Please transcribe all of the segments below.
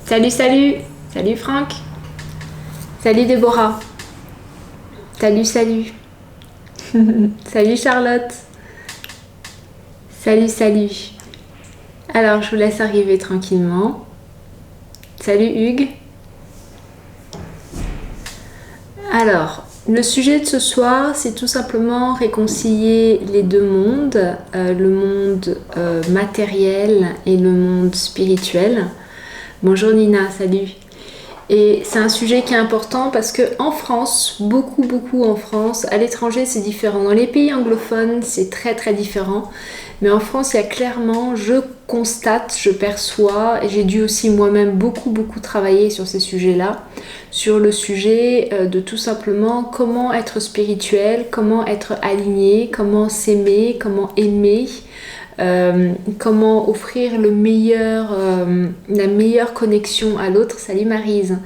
Salut, salut. Salut Franck. Salut Déborah. Salut, salut. Salut Charlotte. Salut, salut. Alors, je vous laisse arriver tranquillement. Salut Hugues. Alors, le sujet de ce soir, c'est tout simplement réconcilier les deux mondes, le monde matériel et le monde spirituel. Bonjour Nina, salut. Et c'est un sujet qui est important parce que en France, beaucoup en France, à l'étranger c'est différent. Dans les pays anglophones, c'est très différent. Mais en France, il y a clairement, je constate, je perçois, et j'ai dû aussi moi-même beaucoup travailler sur ces sujets-là, sur le sujet de tout simplement comment être spirituel, comment être aligné, comment s'aimer, comment aimer, comment offrir la meilleure connexion à l'autre. Salut Maryse.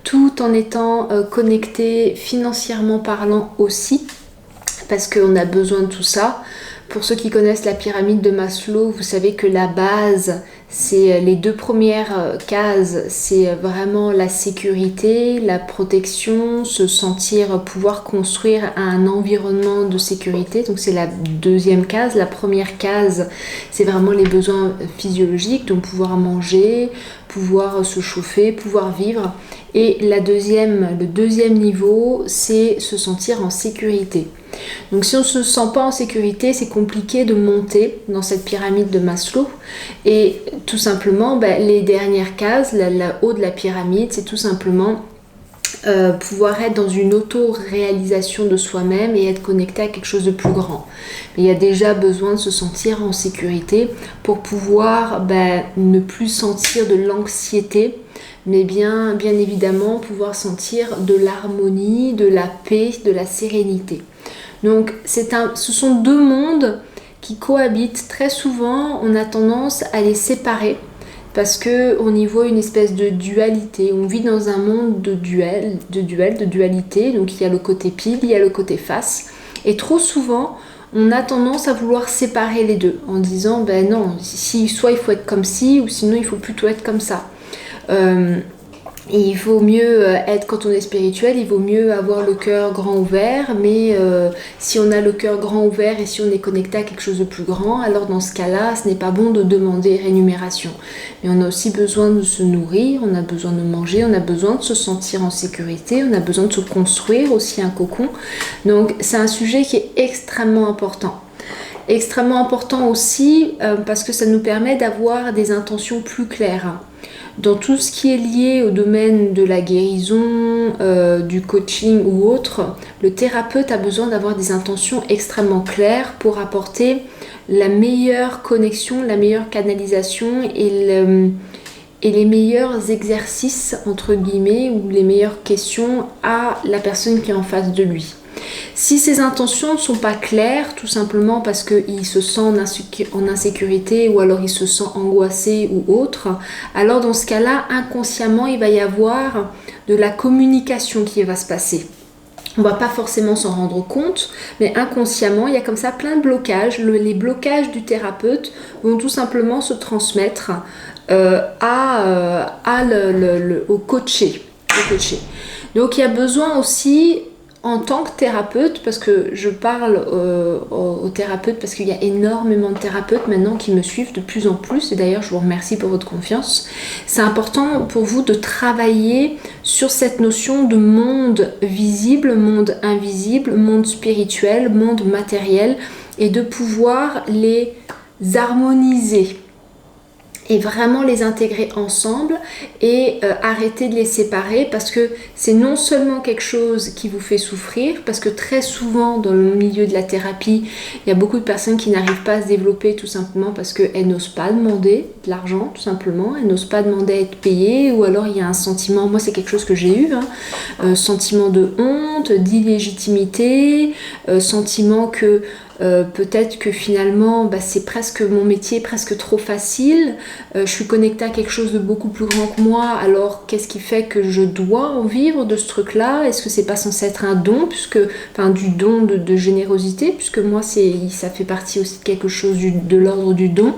Tout en étant connecté financièrement parlant aussi, parce qu'on a besoin de tout ça. Pour ceux qui connaissent la pyramide de Maslow, vous savez que la base, c'est les deux premières cases, c'est vraiment la sécurité, la protection, se sentir pouvoir construire un environnement de sécurité. Donc c'est la deuxième case. La première case, c'est vraiment les besoins physiologiques, donc pouvoir manger, pouvoir se chauffer, pouvoir vivre. Et le deuxième niveau, c'est se sentir en sécurité. Donc si on ne se sent pas en sécurité, c'est compliqué de monter dans cette pyramide de Maslow. Et tout simplement, les dernières cases, le haut de la pyramide, c'est tout simplement pouvoir être dans une auto-réalisation de soi-même et être connecté à quelque chose de plus grand. Mais il y a déjà besoin de se sentir en sécurité pour pouvoir ne plus sentir de l'anxiété, mais bien évidemment pouvoir sentir de l'harmonie, de la paix, de la sérénité. Donc ce sont deux mondes qui cohabitent. Très souvent, on a tendance à les séparer parce qu'on y voit une espèce de dualité. On vit dans un monde de dualité. Donc il y a le côté pile, il y a le côté face. Et trop souvent, on a tendance à vouloir séparer les deux en disant non, soit il faut être comme ci ou sinon il faut plutôt être comme ça. Et il vaut mieux être, quand on est spirituel, il vaut mieux avoir le cœur grand ouvert, mais si on a le cœur grand ouvert et si on est connecté à quelque chose de plus grand, alors dans ce cas-là, ce n'est pas bon de demander rémunération. Mais on a aussi besoin de se nourrir, on a besoin de manger, on a besoin de se sentir en sécurité, on a besoin de se construire aussi un cocon. Donc c'est un sujet qui est extrêmement important. Extrêmement important aussi parce que ça nous permet d'avoir des intentions plus claires. Dans tout ce qui est lié au domaine de la guérison, du coaching ou autre, le thérapeute a besoin d'avoir des intentions extrêmement claires pour apporter la meilleure connexion, la meilleure canalisation et les meilleurs exercices, entre guillemets, ou les meilleures questions à la personne qui est en face de lui. Si ces intentions ne sont pas claires, tout simplement parce qu'il se sent en insécurité ou alors il se sent angoissé ou autre, alors dans ce cas-là, inconsciemment, il va y avoir de la communication qui va se passer. On ne va pas forcément s'en rendre compte, mais inconsciemment, il y a comme ça plein de blocages. Les blocages du thérapeute vont tout simplement se transmettre au coaché. Donc il y a besoin aussi, en tant que thérapeute, parce que je parle aux thérapeutes, parce qu'il y a énormément de thérapeutes maintenant qui me suivent de plus en plus, et d'ailleurs je vous remercie pour votre confiance. C'est important pour vous de travailler sur cette notion de monde visible, monde invisible, monde spirituel, monde matériel, et de pouvoir les harmoniser et vraiment les intégrer ensemble et arrêter de les séparer, parce que c'est non seulement quelque chose qui vous fait souffrir, parce que très souvent dans le milieu de la thérapie, il y a beaucoup de personnes qui n'arrivent pas à se développer tout simplement parce qu'elles n'osent pas demander de l'argent, tout simplement, elles n'osent pas demander à être payées, ou alors il y a un sentiment, moi c'est quelque chose que j'ai eu, sentiment de honte, d'illégitimité, sentiment que peut-être que finalement c'est presque mon métier, presque trop facile, je suis connectée à quelque chose de beaucoup plus grand que moi, alors qu'est-ce qui fait que je dois en vivre de ce truc là? Est-ce que c'est pas censé être un don, du don de générosité, puisque moi ça fait partie aussi de quelque chose de l'ordre du don.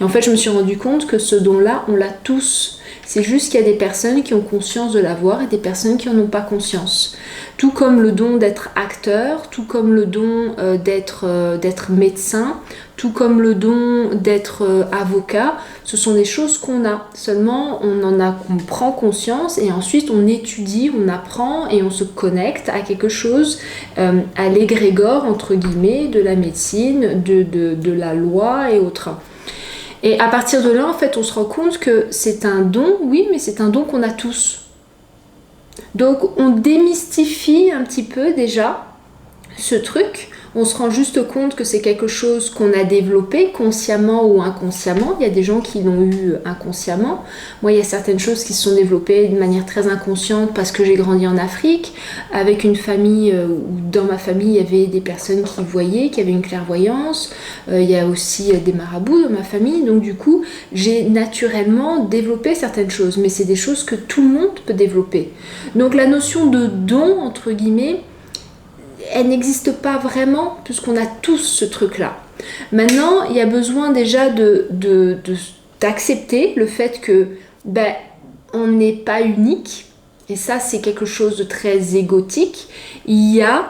Et en fait je me suis rendu compte que ce don là on l'a tous, C'est juste qu'il y a des personnes qui ont conscience de l'avoir et des personnes qui n'en ont pas conscience. Tout comme le don d'être acteur, tout comme le don d'être médecin, tout comme le don d'être avocat, ce sont des choses qu'on a. Seulement, on prend conscience et ensuite on étudie, on apprend et on se connecte à quelque chose, à l'égrégore, entre guillemets, de la médecine, de la loi et autres. Et à partir de là, en fait, on se rend compte que c'est un don, oui, mais c'est un don qu'on a tous. Donc, on démystifie un petit peu déjà ce truc. On se rend juste compte que c'est quelque chose qu'on a développé consciemment ou inconsciemment. Il y a des gens qui l'ont eu inconsciemment. Moi, il y a certaines choses qui se sont développées de manière très inconsciente parce que j'ai grandi en Afrique, avec une famille où dans ma famille, il y avait des personnes qui voyaient, qui avaient une clairvoyance. Il y a aussi des marabouts dans ma famille. Donc du coup, j'ai naturellement développé certaines choses. Mais c'est des choses que tout le monde peut développer. Donc la notion de don, entre guillemets, elle n'existe pas vraiment puisqu'on a tous ce truc-là. Maintenant, il y a besoin déjà d'accepter le fait que on n'est pas unique. Et ça, c'est quelque chose de très égotique. Il y a,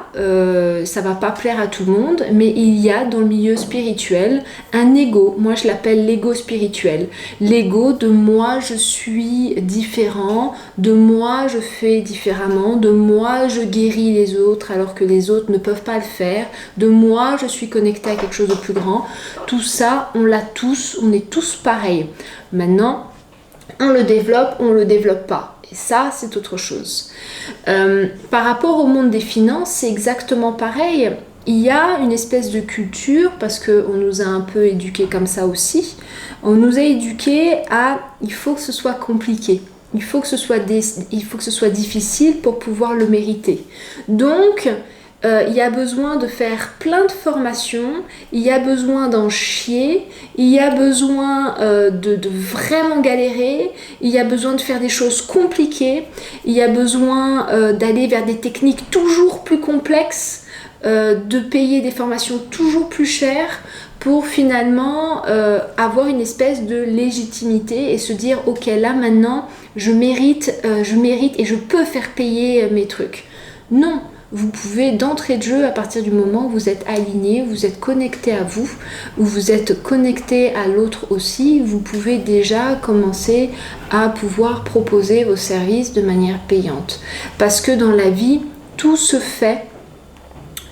ça va pas plaire à tout le monde, mais il y a dans le milieu spirituel un ego. Moi, je l'appelle l'ego spirituel. L'ego de moi, je suis différent, de moi, je fais différemment, de moi, je guéris les autres alors que les autres ne peuvent pas le faire, de moi, je suis connectée à quelque chose de plus grand. Tout ça, on l'a tous, on est tous pareils. Maintenant, on le développe pas. Et ça, c'est autre chose. Par rapport au monde des finances, c'est exactement pareil. Il y a une espèce de culture, parce qu'on nous a un peu éduqués comme ça aussi, on nous a éduqués à « il faut que ce soit compliqué ». Il faut que ce soit difficile pour pouvoir le mériter. Donc, il y a besoin de faire plein de formations, il y a besoin d'en chier, il y a besoin de vraiment galérer, il y a besoin de faire des choses compliquées, il y a besoin d'aller vers des techniques toujours plus complexes, de payer des formations toujours plus chères pour finalement avoir une espèce de légitimité et se dire « Ok, là maintenant, je mérite et je peux faire payer mes trucs. » Non, vous pouvez d'entrée de jeu, à partir du moment où vous êtes aligné, vous êtes connecté à vous, où vous êtes connecté à l'autre aussi, vous pouvez déjà commencer à pouvoir proposer vos services de manière payante. Parce que dans la vie, tout se fait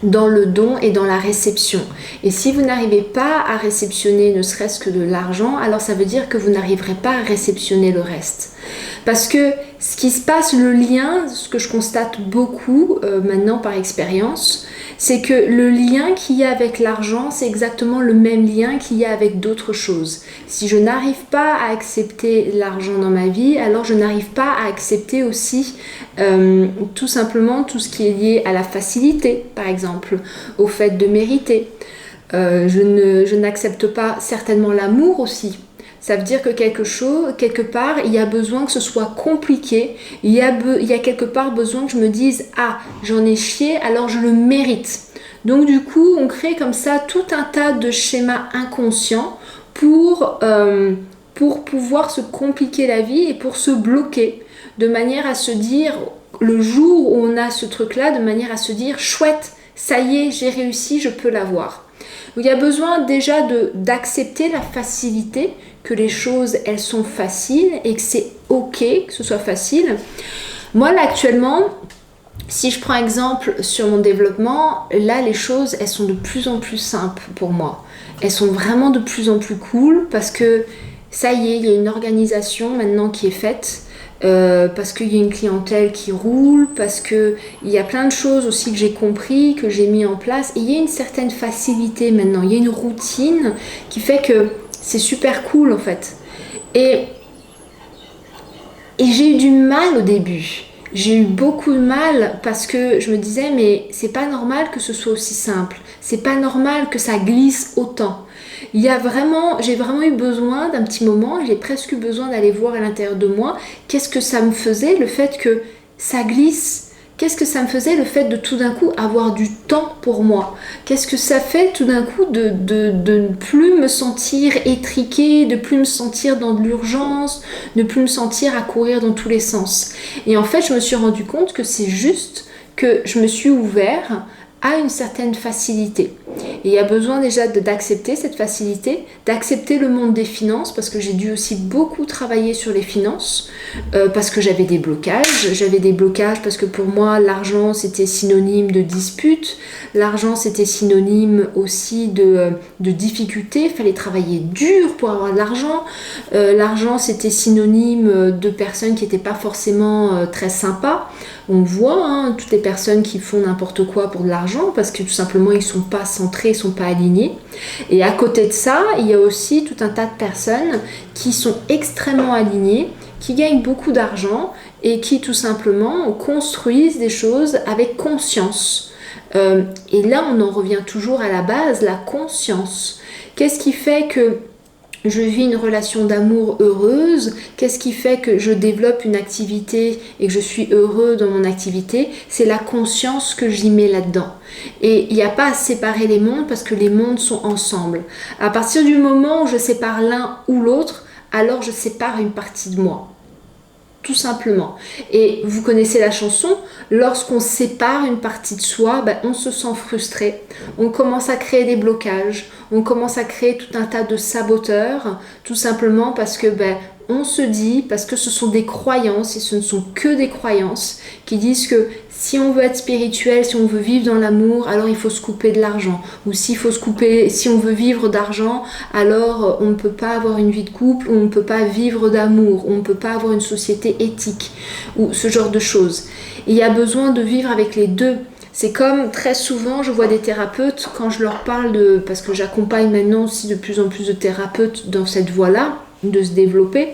dans le don et dans la réception. Et si vous n'arrivez pas à réceptionner ne serait-ce que de l'argent, alors ça veut dire que vous n'arriverez pas à réceptionner le reste. Parce que ce qui se passe, le lien, ce que je constate beaucoup maintenant par expérience, c'est que le lien qu'il y a avec l'argent, c'est exactement le même lien qu'il y a avec d'autres choses. Si je n'arrive pas à accepter l'argent dans ma vie, alors je n'arrive pas à accepter aussi tout simplement tout ce qui est lié à la facilité, par exemple, au fait de mériter. Je n'accepte pas certainement l'amour aussi. Ça veut dire que quelque part, il y a besoin que ce soit compliqué. Il y a quelque part besoin que je me dise « Ah, j'en ai chié, alors je le mérite ». Donc du coup, on crée comme ça tout un tas de schémas inconscients pour pouvoir se compliquer la vie et pour se bloquer. De manière à se dire, le jour où on a ce truc-là, de manière à se dire « Chouette, ça y est, j'ai réussi, je peux l'avoir ». Il y a besoin déjà d'accepter la facilité, que les choses, elles sont faciles et que c'est ok que ce soit facile. Moi, là, actuellement, si je prends exemple sur mon développement, là, les choses, elles sont de plus en plus simples pour moi. Elles sont vraiment de plus en plus cool parce que ça y est, il y a une organisation maintenant qui est faite. Parce qu'il y a une clientèle qui roule, parce qu'il y a plein de choses aussi que j'ai compris, que j'ai mis en place. Et il y a une certaine facilité maintenant, il y a une routine qui fait que c'est super cool en fait. Et j'ai eu du mal au début. J'ai eu beaucoup de mal parce que je me disais mais c'est pas normal que ce soit aussi simple. C'est pas normal que ça glisse autant. J'ai vraiment eu besoin d'un petit moment, j'ai presque eu besoin d'aller voir à l'intérieur de moi qu'est-ce que ça me faisait, le fait que ça glisse, qu'est-ce que ça me faisait le fait de tout d'un coup avoir du temps pour moi? Qu'est-ce que ça fait tout d'un coup de ne plus me sentir étriquée, de plus me sentir dans de l'urgence, de plus me sentir à courir dans tous les sens? Et en fait, je me suis rendu compte que c'est juste que je me suis ouvert à une certaine facilité. Et il y a besoin déjà d'accepter cette facilité, d'accepter le monde des finances, parce que j'ai dû aussi beaucoup travailler sur les finances, parce que j'avais des blocages. J'avais des blocages parce que pour moi, l'argent, c'était synonyme de dispute. L'argent, c'était synonyme aussi de difficulté. Il fallait travailler dur pour avoir de l'argent. L'argent, c'était synonyme de personnes qui n'étaient pas forcément très sympas. On voit toutes les personnes qui font n'importe quoi pour de l'argent parce que tout simplement ils ne sont pas centrés, ils ne sont pas alignés. Et à côté de ça, il y a aussi tout un tas de personnes qui sont extrêmement alignées, qui gagnent beaucoup d'argent et qui tout simplement construisent des choses avec conscience. Et là, on en revient toujours à la base, la conscience. Qu'est-ce qui fait que je vis une relation d'amour heureuse? Qu'est-ce qui fait que je développe une activité et que je suis heureux dans mon activité? C'est la conscience que j'y mets là-dedans. Et il n'y a pas à séparer les mondes parce que les mondes sont ensemble. À partir du moment où je sépare l'un ou l'autre, alors je sépare une partie de moi. Tout simplement. Et vous connaissez la chanson, lorsqu'on sépare une partie de soi, on se sent frustré, on commence à créer des blocages, on commence à créer tout un tas de saboteurs, tout simplement parce que on se dit, parce que ce sont des croyances et ce ne sont que des croyances qui disent que si on veut être spirituel, si on veut vivre dans l'amour, alors il faut se couper de l'argent. Ou si on veut vivre d'argent, alors on ne peut pas avoir une vie de couple, ou on ne peut pas vivre d'amour, ou on ne peut pas avoir une société éthique, ou ce genre de choses. Et il y a besoin de vivre avec les deux. C'est comme très souvent, je vois des thérapeutes, quand je leur parle parce que j'accompagne maintenant aussi de plus en plus de thérapeutes dans cette voie-là, de se développer.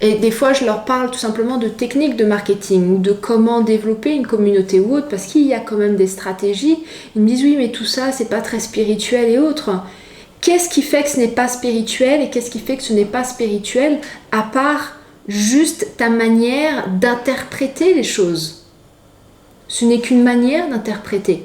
Et des fois, je leur parle tout simplement de techniques de marketing ou de comment développer une communauté ou autre, parce qu'il y a quand même des stratégies. Ils me disent oui, mais tout ça, c'est pas très spirituel et autres. Qu'est-ce qui fait que ce n'est pas spirituel et qu'est-ce qui fait que ce n'est pas spirituel à part juste ta manière d'interpréter les choses? Ce n'est qu'une manière d'interpréter.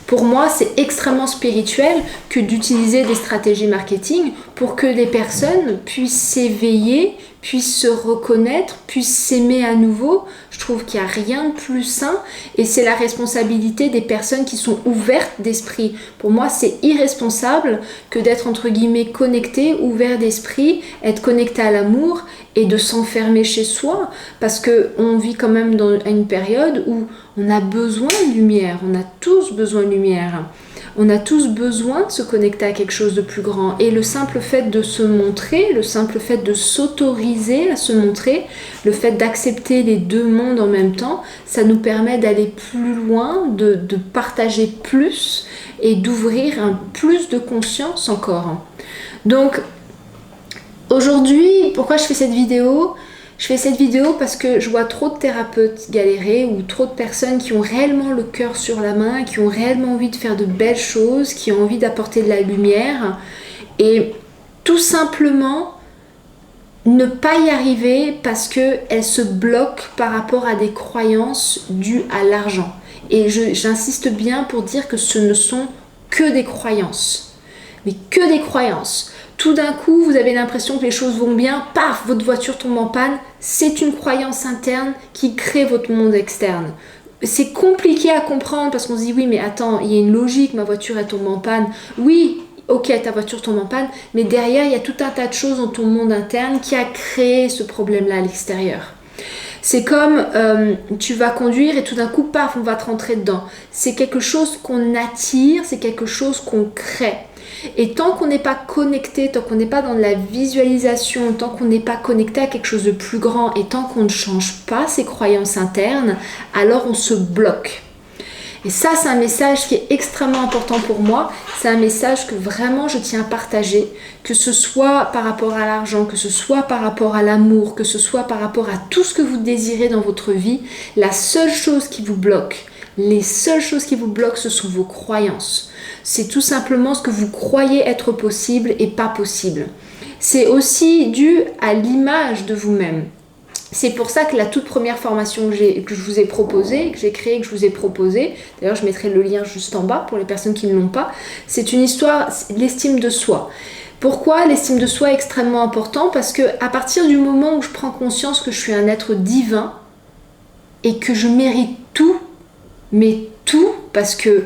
Pour moi, c'est extrêmement spirituel que d'utiliser des stratégies marketing pour que les personnes puissent s'éveiller, puissent se reconnaître, puissent s'aimer à nouveau. Je trouve qu'il n'y a rien de plus sain et c'est la responsabilité des personnes qui sont ouvertes d'esprit. Pour moi, c'est irresponsable que d'être entre guillemets connecté, ouvert d'esprit, être connecté à l'amour et de s'enfermer chez soi parce qu'on vit quand même dans une période où on a besoin de lumière, on a tous besoin de lumière. On a tous besoin de se connecter à quelque chose de plus grand. Et le simple fait de se montrer, le simple fait de s'autoriser à se montrer, le fait d'accepter les deux mondes en même temps, ça nous permet d'aller plus loin, de partager plus et d'ouvrir un plus de conscience encore. Donc, aujourd'hui, pourquoi je fais cette vidéo ? Je fais cette vidéo parce que je vois trop de thérapeutes galérer ou trop de personnes qui ont réellement le cœur sur la main, qui ont réellement envie de faire de belles choses, qui ont envie d'apporter de la lumière et tout simplement ne pas y arriver parce qu'elles se bloquent par rapport à des croyances dues à l'argent. Et j'insiste bien pour dire que ce ne sont que des croyances. Mais que des croyances. Tout d'un coup, vous avez l'impression que les choses vont bien, paf, votre voiture tombe en panne. C'est une croyance interne qui crée votre monde externe. C'est compliqué à comprendre parce qu'on se dit oui, mais attends, il y a une logique, ma voiture elle tombe en panne. Oui, ok, ta voiture tombe en panne, mais derrière, il y a tout un tas de choses dans ton monde interne qui a créé ce problème-là à l'extérieur. C'est comme tu vas conduire et tout d'un coup, paf, on va te rentrer dedans. C'est quelque chose qu'on attire, c'est quelque chose qu'on crée. Et tant qu'on n'est pas connecté, tant qu'on n'est pas dans la visualisation, tant qu'on n'est pas connecté à quelque chose de plus grand et tant qu'on ne change pas ses croyances internes, alors on se bloque. Et ça, c'est un message qui est extrêmement important pour moi. C'est un message que vraiment je tiens à partager, que ce soit par rapport à l'argent, que ce soit par rapport à l'amour, que ce soit par rapport à tout ce que vous désirez dans votre vie. La seule chose qui vous bloque, les seules choses qui vous bloquent, ce sont vos croyances. C'est tout simplement ce que vous croyez être possible et pas possible. C'est aussi dû à l'image de vous-même. C'est pour ça que la toute première formation que je vous ai proposée, que j'ai créée, que je vous ai proposée, d'ailleurs je mettrai le lien juste en bas pour les personnes qui ne l'ont pas, c'est une histoire, l'estime de soi. Pourquoi l'estime de soi est extrêmement important? Parce que à partir du moment où je prends conscience que je suis un être divin et que je mérite tout, mais tout, parce que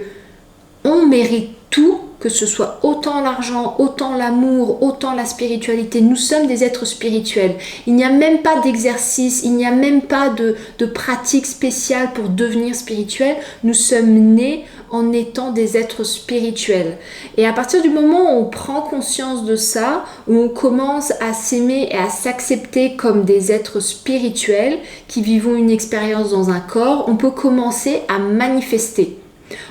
on mérite tout, que ce soit autant l'argent, autant l'amour, autant la spiritualité. Nous sommes des êtres spirituels. Il n'y a même pas d'exercice, il n'y a même pas de pratique spéciale pour devenir spirituel. Nous sommes nés en étant des êtres spirituels. Et à partir du moment où on prend conscience de ça, où on commence à s'aimer et à s'accepter comme des êtres spirituels qui vivons une expérience dans un corps, on peut commencer à manifester.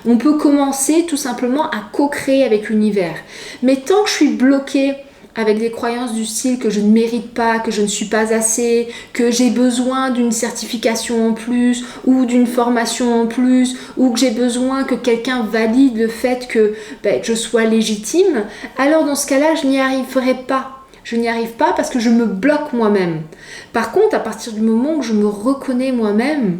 On peut commencer tout simplement à co-créer avec l'univers. Mais tant que je suis bloquée avec des croyances du style que je ne mérite pas, que je ne suis pas assez, que j'ai besoin d'une certification en plus ou d'une formation en plus, ou que j'ai besoin que quelqu'un valide le fait que je sois légitime, alors dans ce cas-là, je n'y arriverai pas. Je n'y arrive pas parce que je me bloque moi-même. Par contre, à partir du moment où je me reconnais moi-même,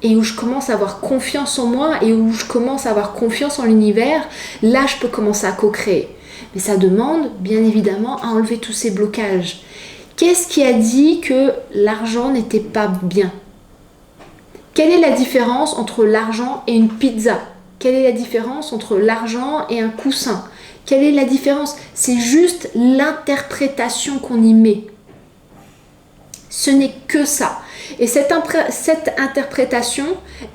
et où je commence à avoir confiance en moi et où je commence à avoir confiance en l'univers, là je peux commencer à co-créer. Mais ça demande bien évidemment à enlever tous ces blocages. Qu'est-ce qui a dit que l'argent n'était pas bien? Quelle est la différence entre l'argent et une pizza? Quelle est la différence entre l'argent et un coussin? Quelle est la différence? C'est juste l'interprétation qu'on y met. Ce n'est que ça. Et cette interprétation,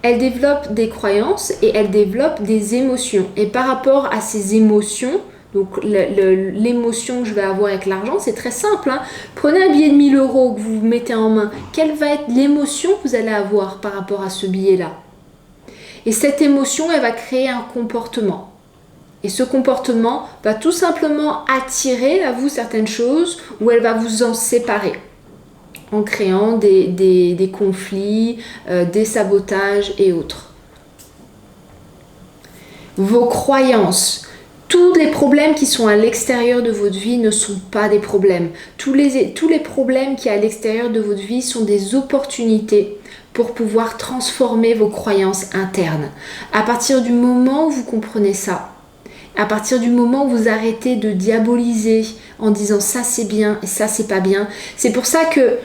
elle développe des croyances et elle développe des émotions. Et par rapport à ces émotions, donc l'émotion que je vais avoir avec l'argent, c'est très simple. Prenez un billet de 1000 € que vous mettez en main. Quelle va être l'émotion que vous allez avoir par rapport à ce billet-là? Et cette émotion, elle va créer un comportement. Et ce comportement va tout simplement attirer à vous certaines choses ou elle va vous en séparer, en créant des conflits, des sabotages et autres. Vos croyances, tous les problèmes qui sont à l'extérieur de votre vie ne sont pas des problèmes. Tous les problèmes qui sont à l'extérieur de votre vie sont des opportunités pour pouvoir transformer vos croyances internes. À partir du moment où vous comprenez ça, à partir du moment où vous arrêtez de diaboliser en disant ça c'est bien et ça c'est pas bien, c'est pour ça que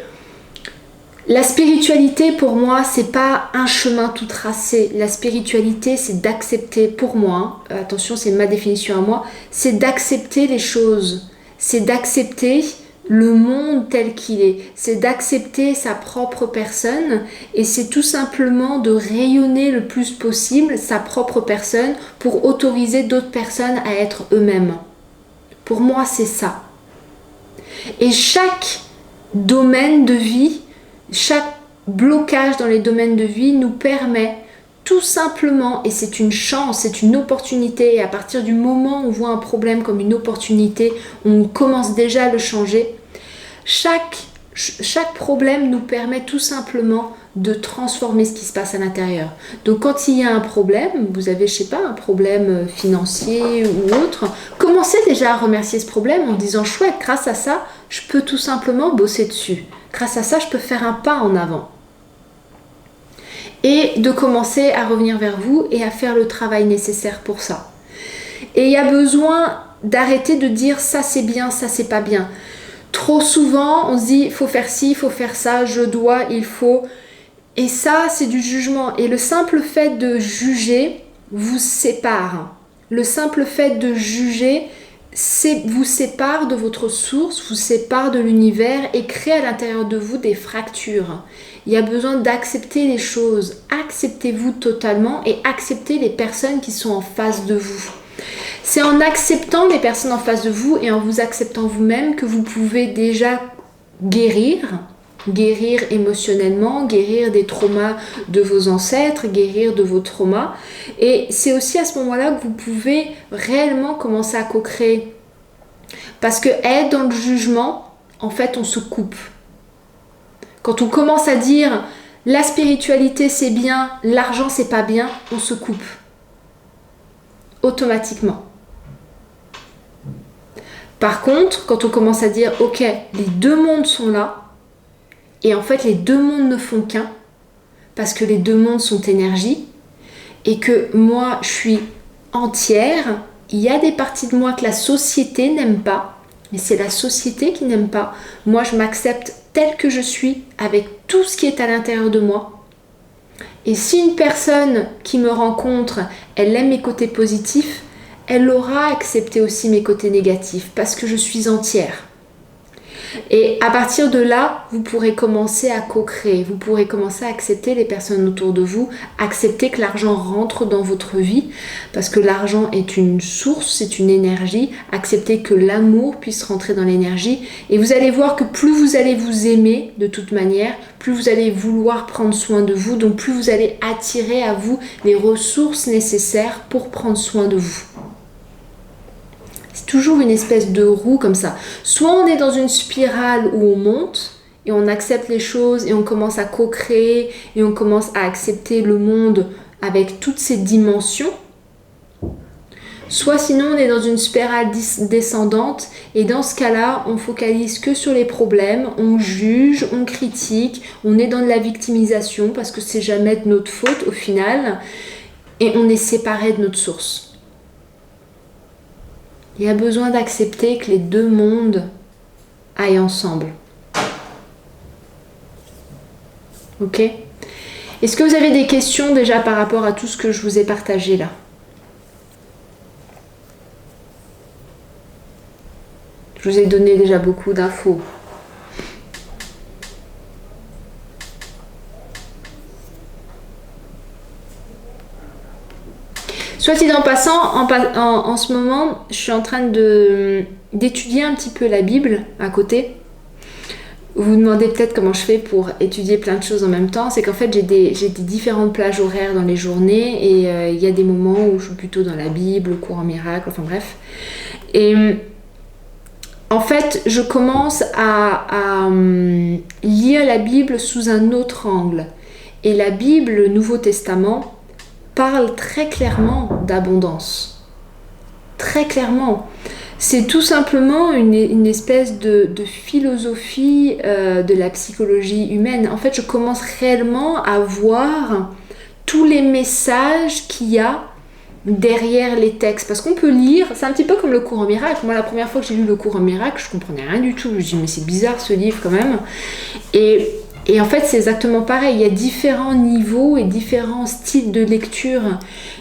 la spiritualité, pour moi, c'est pas un chemin tout tracé. La spiritualité, c'est d'accepter, pour moi, attention, c'est ma définition à moi, c'est d'accepter les choses. C'est d'accepter le monde tel qu'il est. C'est d'accepter sa propre personne et c'est tout simplement de rayonner le plus possible sa propre personne pour autoriser d'autres personnes à être eux-mêmes. Pour moi, c'est ça. Et chaque domaine de vie, chaque blocage dans les domaines de vie nous permet tout simplement, et c'est une chance, c'est une opportunité, et à partir du moment où on voit un problème comme une opportunité, on commence déjà à le changer. Chaque problème nous permet tout simplement de transformer ce qui se passe à l'intérieur. Donc quand il y a un problème, vous avez, je sais pas, un problème financier ou autre, commencez déjà à remercier ce problème en disant chouette, grâce à ça, je peux tout simplement bosser dessus. Grâce à ça, je peux faire un pas en avant. Et de commencer à revenir vers vous et à faire le travail nécessaire pour ça. Et il y a besoin d'arrêter de dire ça c'est bien, ça c'est pas bien. Trop souvent, on se dit il faut faire ci, il faut faire ça, je dois, il faut. Et ça, c'est du jugement. Et le simple fait de juger vous sépare. Le simple fait de juger vous sépare de votre source, vous sépare de l'univers et crée à l'intérieur de vous des fractures. Il y a besoin d'accepter les choses. Acceptez-vous totalement et acceptez les personnes qui sont en face de vous. C'est en acceptant les personnes en face de vous et en vous acceptant vous-même que vous pouvez déjà guérir émotionnellement, guérir des traumas de vos ancêtres, guérir de vos traumas. Et c'est aussi à ce moment-là que vous pouvez réellement commencer à co-créer. Parce que être dans le jugement, en fait, on se coupe. Quand on commence à dire la spiritualité c'est bien, l'argent c'est pas bien, on se coupe. Automatiquement. Par contre, quand on commence à dire ok, les deux mondes sont là, Et en fait, les deux mondes ne font qu'un, parce que les deux mondes sont énergie, et que moi, je suis entière. Il y a des parties de moi que la société n'aime pas, mais c'est la société qui n'aime pas. Moi, je m'accepte telle que je suis, avec tout ce qui est à l'intérieur de moi. Et si une personne qui me rencontre, elle aime mes côtés positifs, elle aura accepté aussi mes côtés négatifs, parce que je suis entière. Et à partir de là, vous pourrez commencer à co-créer, vous pourrez commencer à accepter les personnes autour de vous, accepter que l'argent rentre dans votre vie, parce que l'argent est une source, c'est une énergie, accepter que l'amour puisse rentrer dans l'énergie, et vous allez voir que plus vous allez vous aimer de toute manière, plus vous allez vouloir prendre soin de vous, donc plus vous allez attirer à vous les ressources nécessaires pour prendre soin de vous. C'est toujours une espèce de roue comme ça. Soit on est dans une spirale où on monte et on accepte les choses et on commence à co-créer et on commence à accepter le monde avec toutes ses dimensions. Soit sinon on est dans une spirale descendante et dans ce cas-là, on focalise que sur les problèmes, on juge, on critique, on est dans de la victimisation parce que c'est jamais de notre faute au final et on est séparé de notre source. Il y a besoin d'accepter que les deux mondes aillent ensemble. Ok ? Est-ce que vous avez des questions déjà par rapport à tout ce que je vous ai partagé là ? Je vous ai donné déjà beaucoup d'infos. Soit dit en passant, en ce moment, je suis en train d'étudier un petit peu la Bible à côté. Vous vous demandez peut-être comment je fais pour étudier plein de choses en même temps. C'est qu'en fait, j'ai des différentes plages horaires dans les journées et il y a des moments où je suis plutôt dans la Bible, cours en miracle, enfin bref. Et en fait, je commence à lire la Bible sous un autre angle. Et la Bible, le Nouveau Testament, parle très clairement d'abondance. Très clairement. C'est tout simplement une espèce de philosophie de la psychologie humaine. En fait, je commence réellement à voir tous les messages qu'il y a derrière les textes. Parce qu'on peut lire, c'est un petit peu comme le cours en miracle. Moi, la première fois que j'ai lu le cours en miracle, je comprenais rien du tout. Je me dis, mais c'est bizarre ce livre quand même. Et en fait, c'est exactement pareil. Il y a différents niveaux et différents styles de lecture.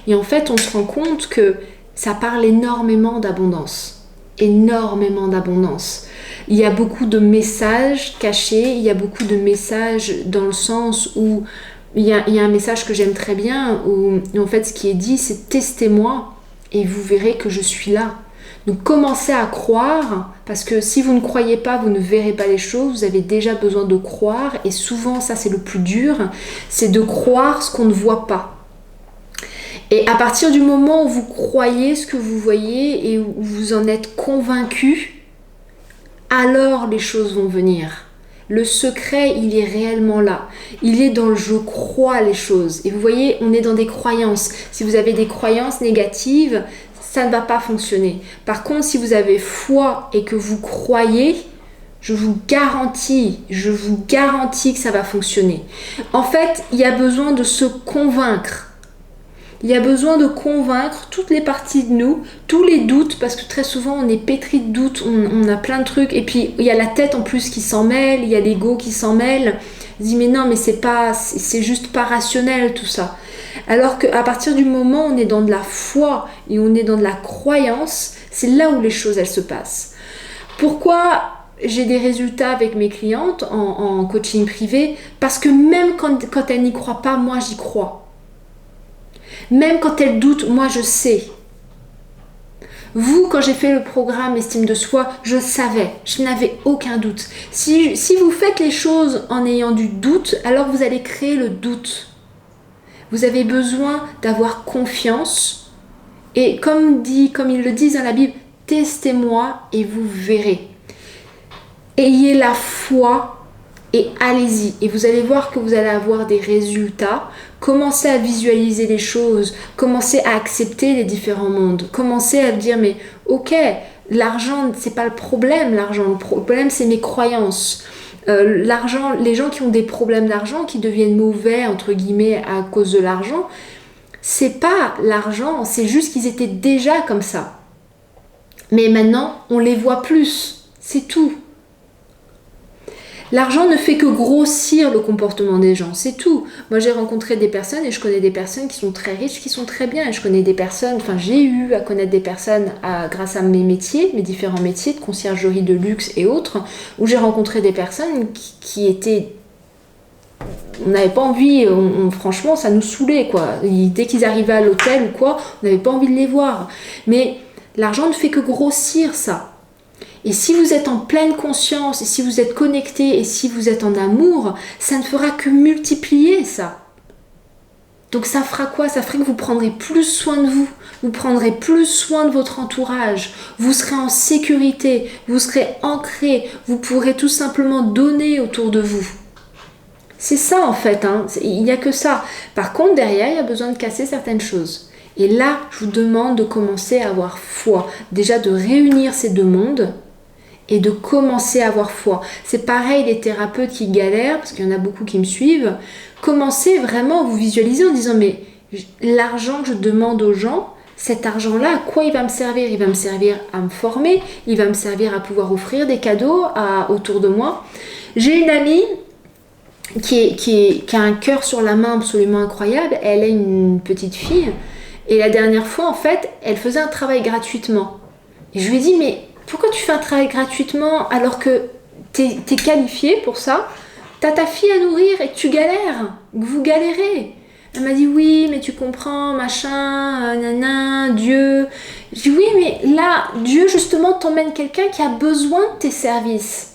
Et en fait, on se rend compte que ça parle énormément d'abondance. Énormément d'abondance. Il y a beaucoup de messages cachés. Il y a beaucoup de messages dans le sens où il y a un message que j'aime très bien où en fait, ce qui est dit, c'est « Testez-moi et vous verrez que je suis là ». Donc commencez à croire, parce que si vous ne croyez pas, vous ne verrez pas les choses, vous avez déjà besoin de croire, et souvent ça c'est le plus dur, c'est de croire ce qu'on ne voit pas. Et à partir du moment où vous croyez ce que vous voyez et où vous en êtes convaincu, alors les choses vont venir. Le secret, il est réellement là. Il est dans le « je crois » les choses. Et vous voyez, on est dans des croyances. Si vous avez des croyances négatives, ça ne va pas fonctionner. Par contre, si vous avez foi et que vous croyez, je vous garantis que ça va fonctionner. En fait, il y a besoin de se convaincre. Il y a besoin de convaincre toutes les parties de nous, tous les doutes, parce que très souvent on est pétri de doutes, on a plein de trucs, et puis il y a la tête en plus qui s'en mêle, il y a l'ego qui s'en mêle. On se dit mais non, mais c'est juste pas rationnel tout ça. Alors qu'à partir du moment où on est dans de la foi et on est dans de la croyance, c'est là où les choses elles se passent. Pourquoi j'ai des résultats avec mes clientes en coaching privé? Parce que même quand elles n'y croient pas, moi j'y crois. Même quand elles doutent, moi je sais. Vous, quand j'ai fait le programme Estime de soi, je savais, je n'avais aucun doute. Si vous faites les choses en ayant du doute, alors vous allez créer le doute. Vous avez besoin d'avoir confiance. Et comme ils le disent dans la Bible, testez-moi et vous verrez. Ayez la foi et allez-y. Et vous allez voir que vous allez avoir des résultats. Commencez à visualiser les choses. Commencez à accepter les différents mondes. Commencez à dire, mais ok, l'argent, c'est pas le problème, l'argent. Le problème, c'est mes croyances. L'argent, les gens qui ont des problèmes d'argent, qui deviennent mauvais, entre guillemets, à cause de l'argent, c'est pas l'argent, c'est juste qu'ils étaient déjà comme ça. Mais maintenant, on les voit plus, c'est tout. L'argent ne fait que grossir le comportement des gens, c'est tout. Moi, j'ai rencontré des personnes et je connais des personnes qui sont très riches, qui sont très bien. Et je connais des personnes, enfin, j'ai eu à connaître des personnes grâce à mes métiers, mes différents métiers de conciergerie de luxe et autres, où j'ai rencontré des personnes qui étaient... On n'avait pas envie, franchement, ça nous saoulait, quoi. Dès qu'ils arrivaient à l'hôtel ou quoi, on n'avait pas envie de les voir. Mais l'argent ne fait que grossir ça. Et si vous êtes en pleine conscience, et si vous êtes connecté, et si vous êtes en amour, ça ne fera que multiplier ça. Donc ça fera quoi? Ça fera que vous prendrez plus soin de vous, vous prendrez plus soin de votre entourage, vous serez en sécurité, vous serez ancré, vous pourrez tout simplement donner autour de vous. C'est ça en fait, hein. Il n'y a que ça. Par contre, derrière, il y a besoin de casser certaines choses. Et là, je vous demande de commencer à avoir foi. Déjà de réunir ces deux mondes, et de commencer à avoir foi. C'est pareil les thérapeutes qui galèrent, parce qu'il y en a beaucoup qui me suivent, commencez vraiment à vous visualiser en disant mais l'argent que je demande aux gens, cet argent-là, à quoi il va me servir? Il va me servir à me former, il va me servir à pouvoir offrir des cadeaux autour de moi. J'ai une amie qui a un cœur sur la main absolument incroyable, elle a une petite fille, et la dernière fois en fait, elle faisait un travail gratuitement. Et je lui ai dit mais pourquoi tu fais un travail gratuitement alors que t'es qualifié pour ça? T'as ta fille à nourrir et tu galères, vous galérez. Elle m'a dit oui, mais tu comprends, machin, nana, Dieu. Je dis oui, mais là, Dieu justement t'emmène quelqu'un qui a besoin de tes services.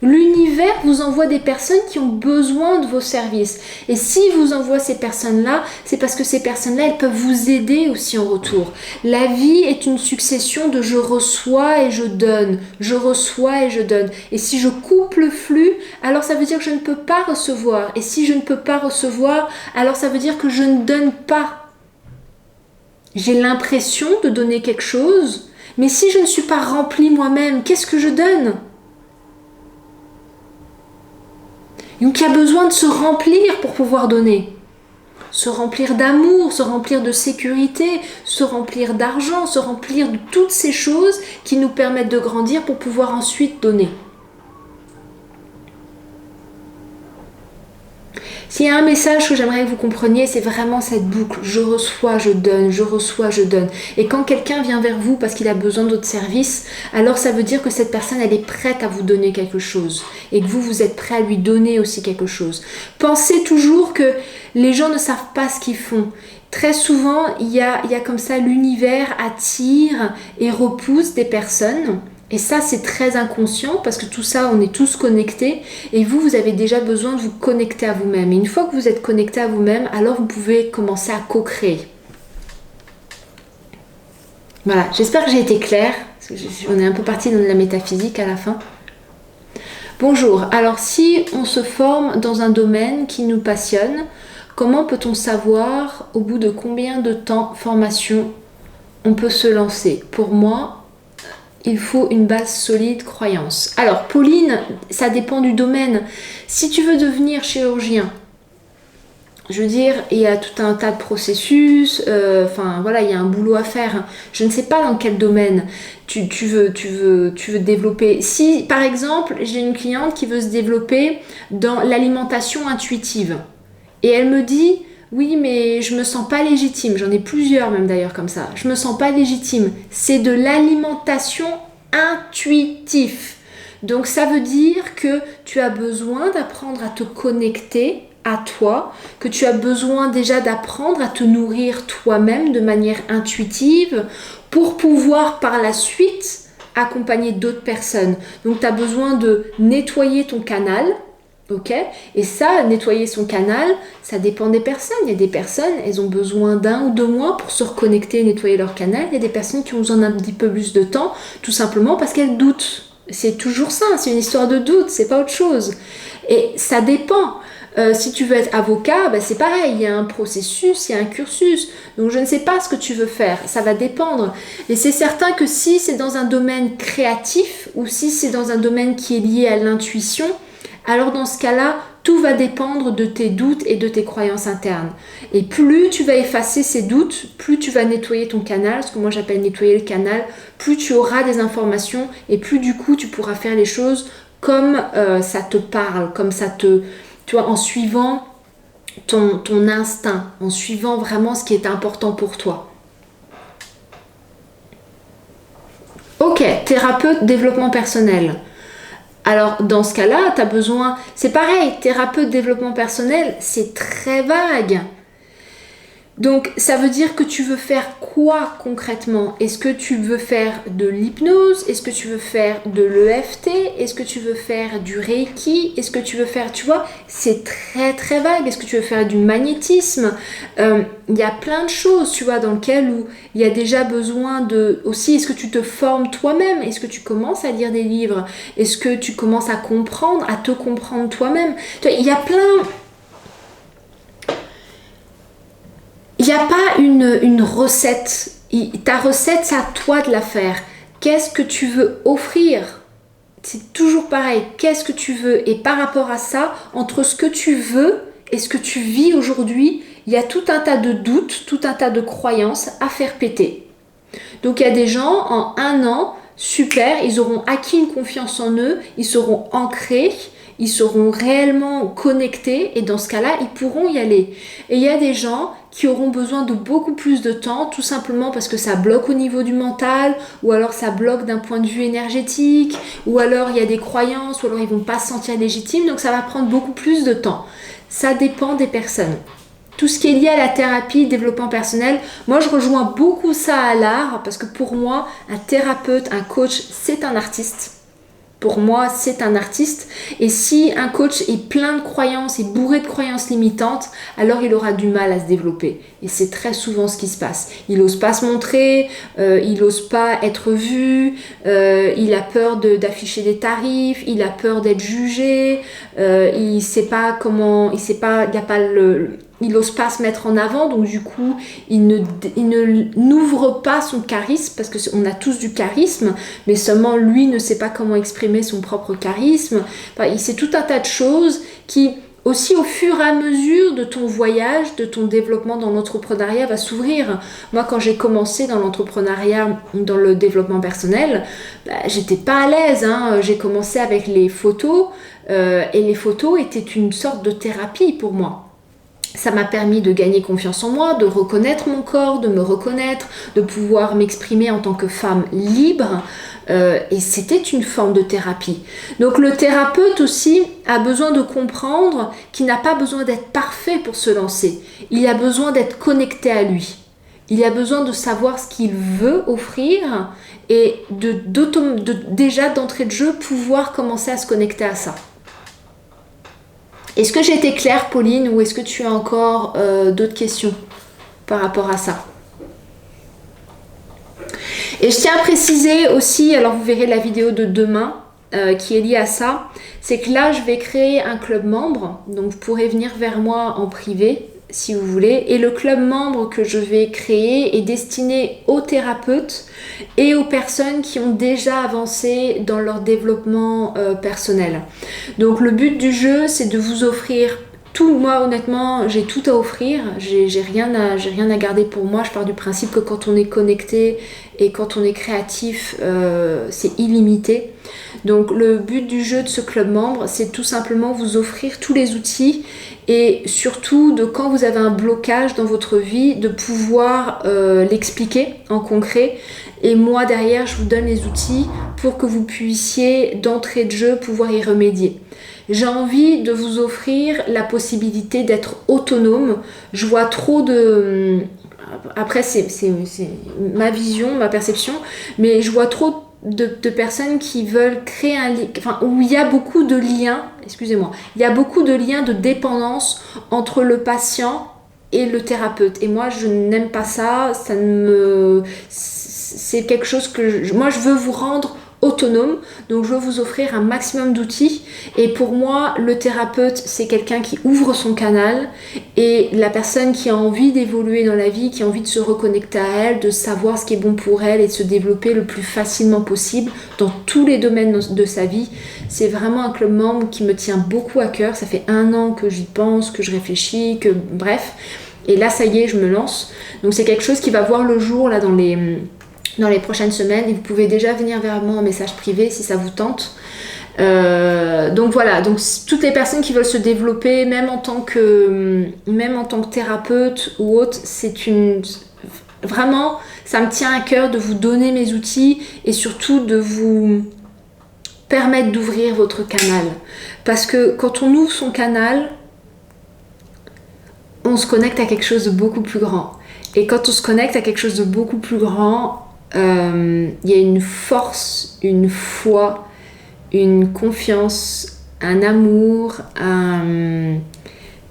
L'univers vous envoie des personnes qui ont besoin de vos services. Et s'il vous envoie ces personnes-là, c'est parce que ces personnes-là, elles peuvent vous aider aussi en retour. La vie est une succession de je reçois et je donne. Je reçois et je donne. Et si je coupe le flux, alors ça veut dire que je ne peux pas recevoir. Et si je ne peux pas recevoir, alors ça veut dire que je ne donne pas. J'ai l'impression de donner quelque chose, mais si je ne suis pas remplie moi-même, qu'est-ce que je donne ? Donc il y a besoin de se remplir pour pouvoir donner. Se remplir d'amour, se remplir de sécurité, se remplir d'argent, se remplir de toutes ces choses qui nous permettent de grandir pour pouvoir ensuite donner. S'il y a un message que j'aimerais que vous compreniez, c'est vraiment cette boucle. Je reçois, je donne, je reçois, je donne. Et quand quelqu'un vient vers vous parce qu'il a besoin de votre service, alors ça veut dire que cette personne, elle est prête à vous donner quelque chose. Et que vous êtes prêt à lui donner aussi quelque chose. Pensez toujours que les gens ne savent pas ce qu'ils font. Très souvent, il y a comme ça, l'univers attire et repousse des personnes. Et ça, c'est très inconscient parce que tout ça, on est tous connectés. Et vous avez déjà besoin de vous connecter à vous-même. Et une fois que vous êtes connecté à vous-même, alors vous pouvez commencer à co-créer. Voilà, j'espère que j'ai été claire. On est un peu parti dans de la métaphysique à la fin. Bonjour, alors si on se forme dans un domaine qui nous passionne, comment peut-on savoir au bout de combien de temps formation on peut se lancer? Pour moi, il faut une base solide, croyance. Alors, Pauline, ça dépend du domaine. Si tu veux devenir chirurgien, je veux dire, il y a tout un tas de processus, voilà, il y a un boulot à faire. Je ne sais pas dans quel domaine tu veux développer. Si, par exemple, j'ai une cliente qui veut se développer dans l'alimentation intuitive, et elle me dit... Oui, mais je me sens pas légitime. J'en ai plusieurs même d'ailleurs comme ça. Je me sens pas légitime. C'est de l'alimentation intuitive. Donc ça veut dire que tu as besoin d'apprendre à te connecter à toi, que tu as besoin déjà d'apprendre à te nourrir toi-même de manière intuitive pour pouvoir par la suite accompagner d'autres personnes. Donc tu as besoin de nettoyer ton canal. Ok, et ça, nettoyer son canal, ça dépend des personnes. Il y a des personnes, elles ont besoin d'1 ou 2 mois pour se reconnecter et nettoyer leur canal. Il y a des personnes qui ont besoin d'un petit peu plus de temps, tout simplement parce qu'elles doutent. C'est toujours ça, c'est une histoire de doute, c'est pas autre chose. Et ça dépend. Si tu veux être avocat, c'est pareil, il y a un processus, il y a un cursus. Donc je ne sais pas ce que tu veux faire, ça va dépendre. Et c'est certain que si c'est dans un domaine créatif ou si c'est dans un domaine qui est lié à l'intuition, alors dans ce cas-là, tout va dépendre de tes doutes et de tes croyances internes. Et plus tu vas effacer ces doutes, plus tu vas nettoyer ton canal, ce que moi j'appelle nettoyer le canal, plus tu auras des informations et plus du coup tu pourras faire les choses comme ça te parle, comme ça te... Tu vois, en suivant ton instinct, en suivant vraiment ce qui est important pour toi. Ok, thérapeute développement personnel. Alors dans ce cas-là, tu as besoin... C'est pareil, thérapeute développement personnel, c'est très vague. Donc ça veut dire que tu veux faire quoi concrètement? Est-ce que tu veux faire de l'hypnose? Est-ce que tu veux faire de l'EFT? Est-ce que tu veux faire du Reiki? Est-ce que tu veux faire... Tu vois, c'est très très vague. Est-ce que tu veux faire du magnétisme? Il y a plein de choses, tu vois, dans lesquelles où il y a déjà besoin de... Aussi, est-ce que tu te formes toi-même? Est-ce que tu commences à lire des livres? Est-ce que tu commences à comprendre, à te comprendre toi-même? Tu vois, il y a plein... Il n'y a pas une recette. Ta recette, c'est à toi de la faire. Qu'est-ce que tu veux offrir? C'est toujours pareil. Qu'est-ce que tu veux? Et par rapport à ça, entre ce que tu veux et ce que tu vis aujourd'hui, il y a tout un tas de doutes, tout un tas de croyances à faire péter. Donc il y a des gens, en 1 an, super, ils auront acquis une confiance en eux, ils seront ancrés, ils seront réellement connectés et dans ce cas-là, ils pourront y aller. Et il y a des gens qui auront besoin de beaucoup plus de temps, tout simplement parce que ça bloque au niveau du mental, ou alors ça bloque d'un point de vue énergétique, ou alors il y a des croyances, ou alors ils vont pas se sentir légitimes, donc ça va prendre beaucoup plus de temps. Ça dépend des personnes. Tout ce qui est lié à la thérapie, développement personnel, moi je rejoins beaucoup ça à l'art, parce que pour moi, un thérapeute, un coach, c'est un artiste. Pour moi, c'est un artiste. Et si un coach est plein de croyances et bourré de croyances limitantes, alors il aura du mal à se développer. Et c'est très souvent ce qui se passe. Il n'ose pas se montrer, il n'ose pas être vu, il a peur d'afficher des tarifs, il a peur d'être jugé, il sait pas comment, il sait pas, il a pas il n'ose pas se mettre en avant, donc du coup, il n'ouvre pas son charisme, parce qu'on a tous du charisme, mais seulement lui ne sait pas comment exprimer son propre charisme. Enfin, c'est tout un tas de choses qui, aussi au fur et à mesure de ton voyage, de ton développement dans l'entrepreneuriat, va s'ouvrir. Moi, quand j'ai commencé dans l'entrepreneuriat, dans le développement personnel, j'étais pas à l'aise. Hein. J'ai commencé avec les photos, et les photos étaient une sorte de thérapie pour moi. Ça m'a permis de gagner confiance en moi, de reconnaître mon corps, de me reconnaître, de pouvoir m'exprimer en tant que femme libre. Et c'était une forme de thérapie. Donc le thérapeute aussi a besoin de comprendre qu'il n'a pas besoin d'être parfait pour se lancer. Il a besoin d'être connecté à lui. Il a besoin de savoir ce qu'il veut offrir et déjà d'entrée de jeu pouvoir commencer à se connecter à ça. Est-ce que j'ai été claire, Pauline, ou est-ce que tu as encore d'autres questions par rapport à ça? Et je tiens à préciser aussi, alors vous verrez la vidéo de demain qui est liée à ça, c'est que là je vais créer un club membre, donc vous pourrez venir vers moi en privé si vous voulez, et le club membre que je vais créer est destiné aux thérapeutes et aux personnes qui ont déjà avancé dans leur développement personnel. Donc le but du jeu, c'est de vous offrir tout. Moi honnêtement, j'ai tout à offrir, j'ai rien à garder pour moi. Je pars du principe que quand on est connecté et quand on est créatif, c'est illimité. Donc le but du jeu de ce club membre, c'est tout simplement vous offrir tous les outils et surtout de quand vous avez un blocage dans votre vie, de pouvoir l'expliquer en concret. Et moi derrière, je vous donne les outils pour que vous puissiez d'entrée de jeu pouvoir y remédier. J'ai envie de vous offrir la possibilité d'être autonome. Je vois trop de... Après, c'est ma vision, ma perception, mais je vois trop de personnes qui veulent créer un lien, enfin, où il y a beaucoup de liens, excusez-moi, il y a beaucoup de liens de dépendance entre le patient et le thérapeute. Et moi, je n'aime pas ça, c'est quelque chose que moi, je veux vous rendre autonome, donc je veux vous offrir un maximum d'outils. Et pour moi, le thérapeute, c'est quelqu'un qui ouvre son canal, et la personne qui a envie d'évoluer dans la vie, qui a envie de se reconnecter à elle, de savoir ce qui est bon pour elle et de se développer le plus facilement possible dans tous les domaines de sa vie. C'est vraiment un club membre qui me tient beaucoup à cœur. Ça fait 1 an que j'y pense, que je réfléchis, que bref. Et là, ça y est, je me lance. Donc c'est quelque chose qui va voir le jour là dans les prochaines semaines, et vous pouvez déjà venir vers moi en message privé si ça vous tente. Donc voilà, donc toutes les personnes qui veulent se développer, même en tant que thérapeute ou autre, vraiment, ça me tient à cœur de vous donner mes outils et surtout de vous permettre d'ouvrir votre canal. Parce que quand on ouvre son canal, on se connecte à quelque chose de beaucoup plus grand. Et quand on se connecte à quelque chose de beaucoup plus grand, il y a une force, une foi, une confiance, un amour.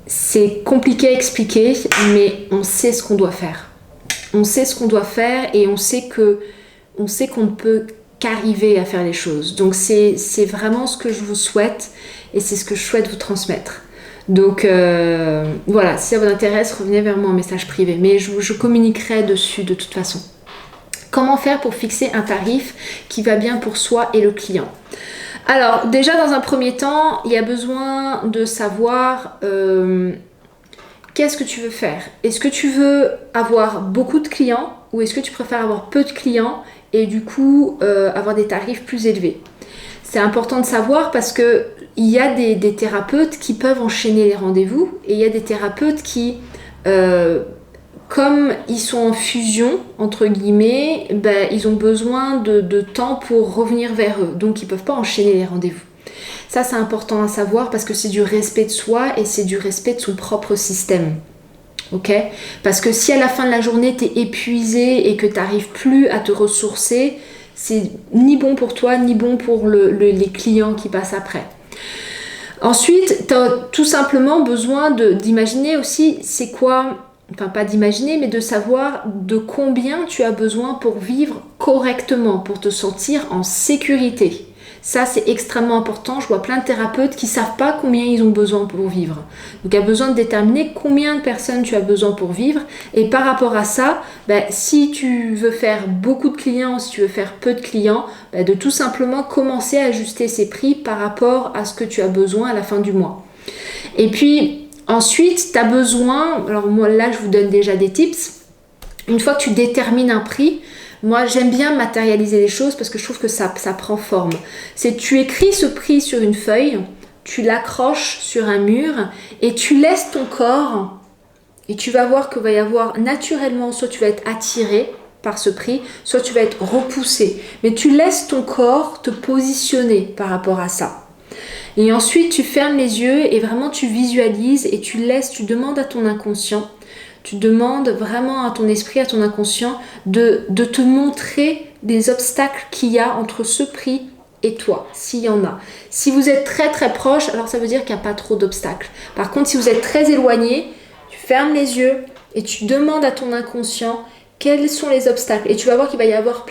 C'est compliqué à expliquer, mais on sait ce qu'on doit faire. On sait ce qu'on doit faire et on sait qu'on ne peut qu'arriver à faire les choses. Donc c'est vraiment ce que je vous souhaite et c'est ce que je souhaite vous transmettre. Donc voilà, si ça vous intéresse, revenez vers moi en message privé. Mais je communiquerai dessus de toute façon. Comment faire pour fixer un tarif qui va bien pour soi et le client? Alors déjà dans un premier temps, il y a besoin de savoir qu'est-ce que tu veux faire. Est-ce que tu veux avoir beaucoup de clients ou est-ce que tu préfères avoir peu de clients et du coup avoir des tarifs plus élevés? C'est important de savoir parce que il y a des thérapeutes qui peuvent enchaîner les rendez-vous et il y a des thérapeutes qui, comme ils sont en fusion, entre guillemets, ils ont besoin de temps pour revenir vers eux. Donc ils ne peuvent pas enchaîner les rendez-vous. Ça, c'est important à savoir parce que c'est du respect de soi et c'est du respect de son propre système. Ok? Parce que si à la fin de la journée, tu es épuisé et que tu n'arrives plus à te ressourcer, c'est ni bon pour toi, ni bon pour les clients qui passent après. Ensuite, tu as tout simplement besoin d'imaginer aussi c'est quoi, enfin pas d'imaginer, mais de savoir de combien tu as besoin pour vivre correctement, pour te sentir en sécurité. Ça, c'est extrêmement important. Je vois plein de thérapeutes qui ne savent pas combien ils ont besoin pour vivre. Donc, il y a besoin de déterminer combien de personnes tu as besoin pour vivre. Et par rapport à ça, si tu veux faire beaucoup de clients, si tu veux faire peu de clients, de tout simplement commencer à ajuster ses prix par rapport à ce que tu as besoin à la fin du mois. Et puis, ensuite, tu as besoin... Alors, moi, là, je vous donne déjà des tips. Une fois que tu détermines un prix, moi, j'aime bien matérialiser les choses parce que je trouve que ça prend forme. C'est tu écris ce prix sur une feuille, tu l'accroches sur un mur et tu laisses ton corps et tu vas voir qu'il va y avoir naturellement, soit tu vas être attiré par ce prix, soit tu vas être repoussé. Mais tu laisses ton corps te positionner par rapport à ça. Et ensuite, tu fermes les yeux et vraiment tu visualises et tu demandes à ton inconscient, tu demandes vraiment à ton esprit, à ton inconscient de te montrer des obstacles qu'il y a entre ce prix et toi, s'il y en a. Si vous êtes très très proche, alors ça veut dire qu'il n'y a pas trop d'obstacles. Par contre, si vous êtes très éloigné, tu fermes les yeux et tu demandes à ton inconscient quels sont les obstacles. Et tu vas voir qu'il va y avoir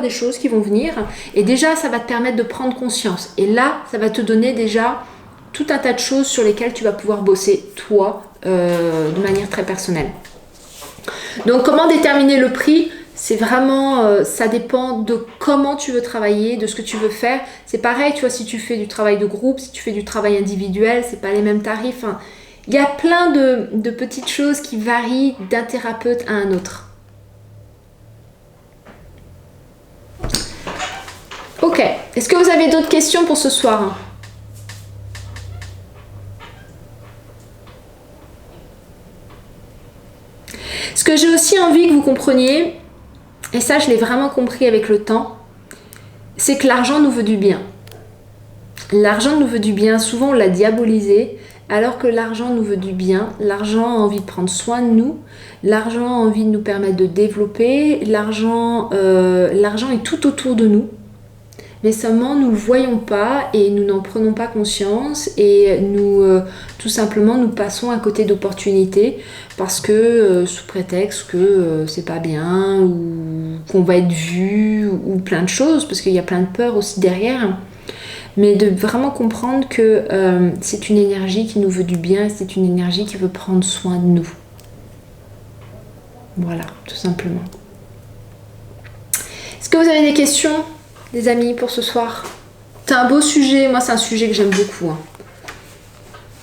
des choses qui vont venir. Et déjà, ça va te permettre de prendre conscience. Et là, ça va te donner déjà tout un tas de choses sur lesquelles tu vas pouvoir bosser, toi, de manière très personnelle. Donc comment déterminer le prix? C'est vraiment, ça dépend de comment tu veux travailler, de ce que tu veux faire. C'est pareil, tu vois, si tu fais du travail de groupe, si tu fais du travail individuel, c'est pas les mêmes tarifs. Hein. Il y a plein de petites choses qui varient d'un thérapeute à un autre. Ok, est-ce que vous avez d'autres questions pour ce soir? Ce que j'ai aussi envie que vous compreniez, et ça je l'ai vraiment compris avec le temps, c'est que l'argent nous veut du bien. L'argent nous veut du bien, souvent on l'a diabolisé, alors que l'argent nous veut du bien, l'argent a envie de prendre soin de nous, l'argent a envie de nous permettre de développer, l'argent est tout autour de nous. mais seulement nous ne le voyons pas et nous n'en prenons pas conscience et nous, tout simplement, nous passons à côté d'opportunités parce que, sous prétexte que c'est pas bien ou qu'on va être vu ou plein de choses, parce qu'il y a plein de peurs aussi derrière. Mais de vraiment comprendre que c'est une énergie qui nous veut du bien, c'est une énergie qui veut prendre soin de nous. Voilà, tout simplement. Est-ce que vous avez des questions, les amis, pour ce soir? C'est un beau sujet, moi c'est un sujet que j'aime beaucoup. Hein.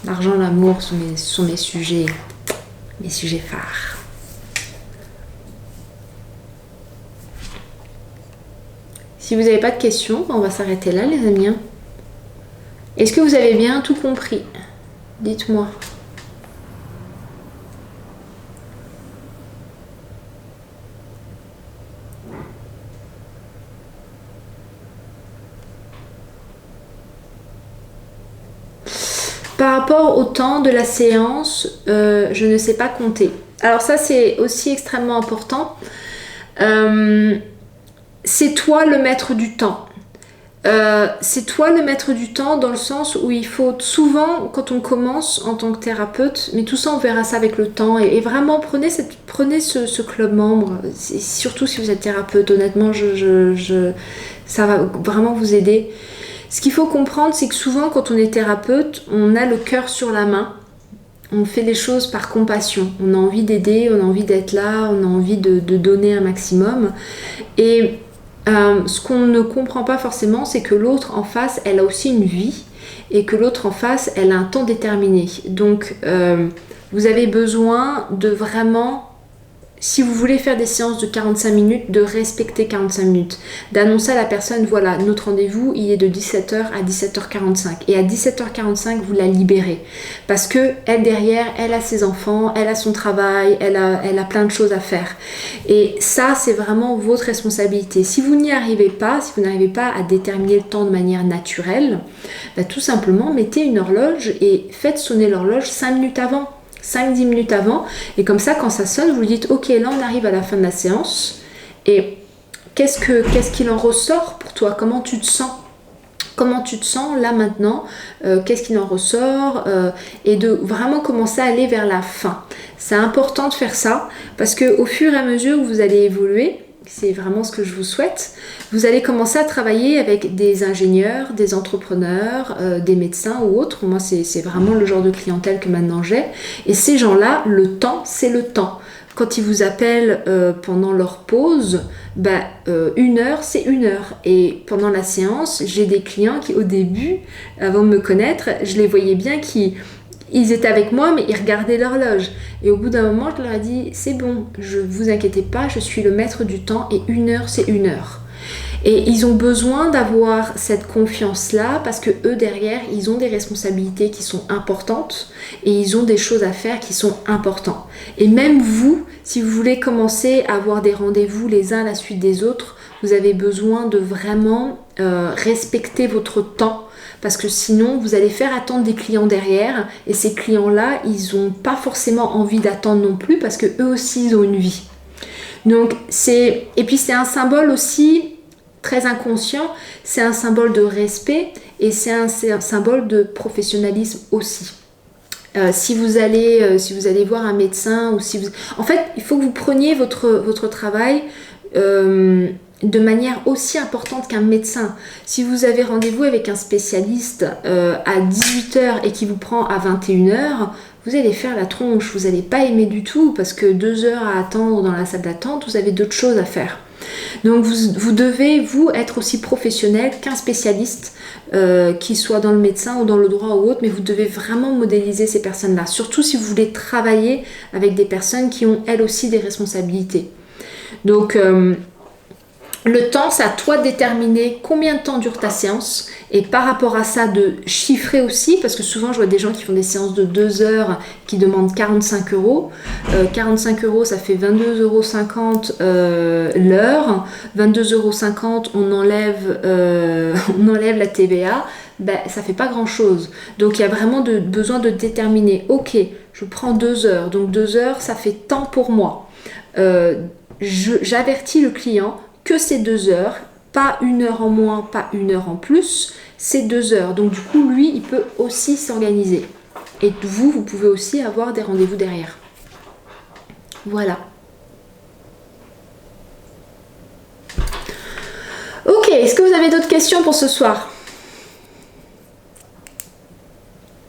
L'argent, l'amour sont mes sujets phares. Si vous n'avez pas de questions, on va s'arrêter là, les amis. Est-ce que vous avez bien tout compris? Dites-moi. Par rapport au temps de la séance, je ne sais pas compter. Alors ça, c'est aussi extrêmement important. C'est toi le maître du temps. C'est toi le maître du temps dans le sens où il faut souvent, quand on commence en tant que thérapeute, mais tout ça on verra ça avec le temps et vraiment prenez ce club membre, surtout si vous êtes thérapeute, honnêtement ça va vraiment vous aider. Ce qu'il faut comprendre, c'est que souvent quand on est thérapeute, on a le cœur sur la main, on fait les choses par compassion, on a envie d'aider, on a envie d'être là, on a envie de donner un maximum et ce qu'on ne comprend pas forcément, c'est que l'autre en face, elle a aussi une vie et que l'autre en face, elle a un temps déterminé. Donc, vous avez besoin de vraiment, si vous voulez faire des séances de 45 minutes, de respecter 45 minutes. D'annoncer à la personne, voilà, notre rendez-vous, il est de 17h à 17h45. Et à 17h45, vous la libérez. Parce que elle, derrière, elle a ses enfants, elle a son travail, elle a plein de choses à faire. Et ça, c'est vraiment votre responsabilité. Si vous n'y arrivez pas, si vous n'arrivez pas à déterminer le temps de manière naturelle, bah, tout simplement, mettez une horloge et faites sonner l'horloge 5 minutes avant. 5-10 minutes avant, et comme ça quand ça sonne vous dites ok, là on arrive à la fin de la séance et qu'est-ce qu'il en ressort pour toi, comment tu te sens là maintenant, qu'est-ce qu'il en ressort, et de vraiment commencer à aller vers la fin. C'est important de faire ça parce que au fur et à mesure où vous allez évoluer, c'est vraiment ce que je vous souhaite, vous allez commencer à travailler avec des ingénieurs, des entrepreneurs, des médecins ou autres. Moi, c'est vraiment le genre de clientèle que maintenant j'ai. Et ces gens-là, le temps, c'est le temps. Quand ils vous appellent pendant leur pause, 1 heure, c'est 1 heure. Et pendant la séance, j'ai des clients qui, au début, avant de me connaître, je les voyais bien ils étaient avec moi, mais ils regardaient l'horloge. Et au bout d'un moment, je leur ai dit, c'est bon, vous inquiétez pas, je suis le maître du temps et 1 heure, c'est 1 heure. Et ils ont besoin d'avoir cette confiance-là parce que eux, derrière, ils ont des responsabilités qui sont importantes et ils ont des choses à faire qui sont importantes. Et même vous, si vous voulez commencer à avoir des rendez-vous les uns à la suite des autres, vous avez besoin de vraiment respecter votre temps. Parce que sinon, vous allez faire attendre des clients derrière et ces clients-là, ils n'ont pas forcément envie d'attendre non plus parce que eux aussi, ils ont une vie. Donc, et puis c'est un symbole aussi très inconscient, c'est un symbole de respect et c'est un symbole de professionnalisme aussi. Si vous allez voir un médecin ou si vous... En fait, il faut que vous preniez votre travail de manière aussi importante qu'un médecin. Si vous avez rendez-vous avec un spécialiste à 18h et qui vous prend à 21h, vous allez faire la tronche, vous n'allez pas aimer du tout parce que 2 heures à attendre dans la salle d'attente, vous avez d'autres choses à faire. Donc vous devez, vous, être aussi professionnel qu'un spécialiste, qui soit dans le médecin ou dans le droit ou autre, mais vous devez vraiment modéliser ces personnes-là, surtout si vous voulez travailler avec des personnes qui ont elles aussi des responsabilités. Donc le temps, c'est à toi de déterminer combien de temps dure ta séance et par rapport à ça de chiffrer aussi, parce que souvent je vois des gens qui font des séances de 2 heures qui demandent 45 €. 45 €, ça fait 22,50 € l'heure. 22,50 €, on enlève la TVA, ça fait pas grand chose. Donc il y a vraiment besoin de déterminer, ok, je prends 2 heures, donc 2 heures ça fait tant pour moi. J'avertis le client que ces 2 heures, pas 1 heure en moins, pas 1 heure en plus, c'est 2 heures. Donc du coup, lui, il peut aussi s'organiser. Et vous, vous pouvez aussi avoir des rendez-vous derrière. Voilà. Ok, est-ce que vous avez d'autres questions pour ce soir?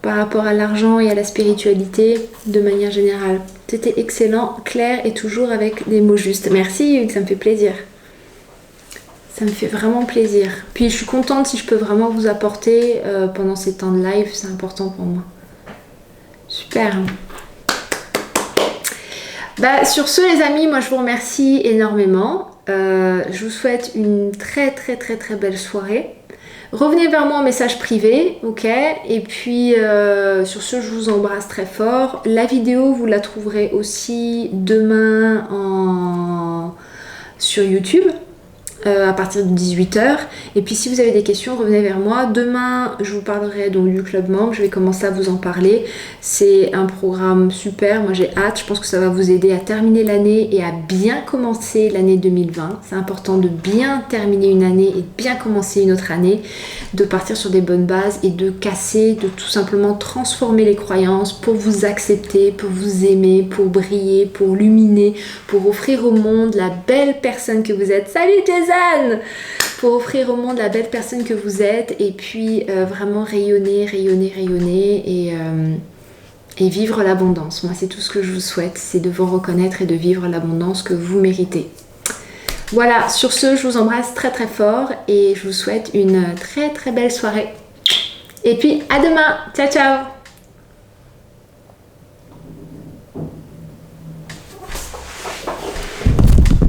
Par rapport à l'argent et à la spiritualité de manière générale. C'était excellent, clair et toujours avec des mots justes. Merci Hugues, ça me fait plaisir. Ça me fait vraiment plaisir. Puis je suis contente si je peux vraiment vous apporter pendant ces temps de live, c'est important pour moi. Super. Bah, sur ce les amis, moi je vous remercie énormément. Je vous souhaite une très belle soirée. Revenez vers moi en message privé, ok? Et puis sur ce, je vous embrasse très fort. La vidéo, vous la trouverez aussi demain sur YouTube. À partir de 18h. Et puis si vous avez des questions, revenez vers moi. Demain, je vous parlerai donc du club membre. Je vais commencer à vous en parler. C'est un programme super. Moi, j'ai hâte. Je pense que ça va vous aider à terminer l'année et à bien commencer l'année 2020. C'est important de bien terminer une année et de bien commencer une autre année, de partir sur des bonnes bases et de casser, de tout simplement transformer les croyances pour vous accepter, pour vous aimer, pour briller, pour luminer, pour offrir au monde la belle personne que vous êtes. Salut Jason! Pour offrir au monde la belle personne que vous êtes et puis vraiment rayonner et vivre l'abondance. Moi, c'est tout ce que je vous souhaite, c'est de vous reconnaître et de vivre l'abondance que vous méritez. Voilà, sur ce, je vous embrasse très fort et je vous souhaite une très belle soirée. Et puis, à demain. Ciao, ciao!